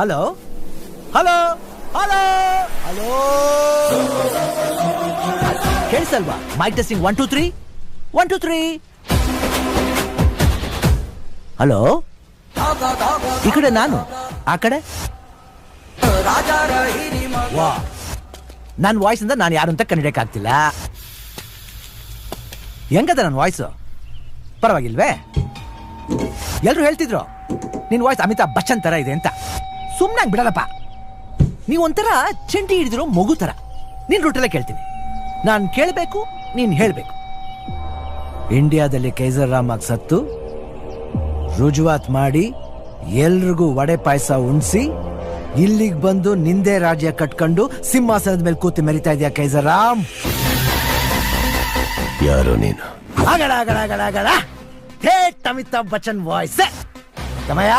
Hello hello hello hello ಕೇಳಿಸಲ್ವಾ? Mic testing 1 2 3 1 2 3. Hello, ಈ ಕಡೆ ನಾನು, ಆ ಕಡೆ ವಾ. ನನ್ನ ವಾಯ್ಸ್ ಇಂದ ನಾನು ಯಾರು ಅಂತ ಕಂಡಿಡಿಯಕ್ಕಾಗ್ತಿಲ್ಲ. ಹೆಂಗದ ನನ್ನ ವಾಯ್ಸು? ಪರವಾಗಿಲ್ವೇ? ಎಲ್ರು ಹೇಳ್ತಿದ್ರು ನಿನ್ ವಾಯ್ಸ್ ಅಮಿತಾಬ್ ಬಚ್ಚನ್ ತರ ಇದೆ ಅಂತ. ಸುಮ್ನಾಗ್ ಬಿಡಲ್ಲಪ್ಪ. ನೀವೊಂಥರ ಚಂಟಿ ಹಿಡಿದಿರೋ ಮಗು ತರ. ನಿನ್ ರೂಟಲ್ಲೇ ಕೇಳ್ತೀನಿ. ನಾನು ಕೇಳಬೇಕು, ನೀನ್ ಹೇಳ್ಬೇಕು. ಇಂಡಿಯಾದಲ್ಲಿ ಕೈಸರ್ ರಾಮಾಗ್ ಸತ್ತು ರುಜುವಾತ್ ಮಾಡಿ ಎಲ್ರಿಗೂ ವಡೆ ಪಾಯಸ ಉಣ್ಸಿ ಇಲ್ಲಿಗೆ ಬಂದು ನಿಂದೆ ರಾಜ್ಯ ಕಟ್ಕೊಂಡು ಸಿಂಹಾಸನದ ಮೇಲೆ ಕೂತಿ ಮೆರಿತಾ ಇದೆಯಾ ಕೈಸರ್ ರಾಮ್? ಯಾರು ನೀನು? ಅಗಡ ಅಗಡ ಅಗಡ ಅಗಡ ಥೇಟ್ ಅಮಿತಾಬ್ ಬಚ್ಚನ್ ವಾಯ್ಸ್. ಸಮಯ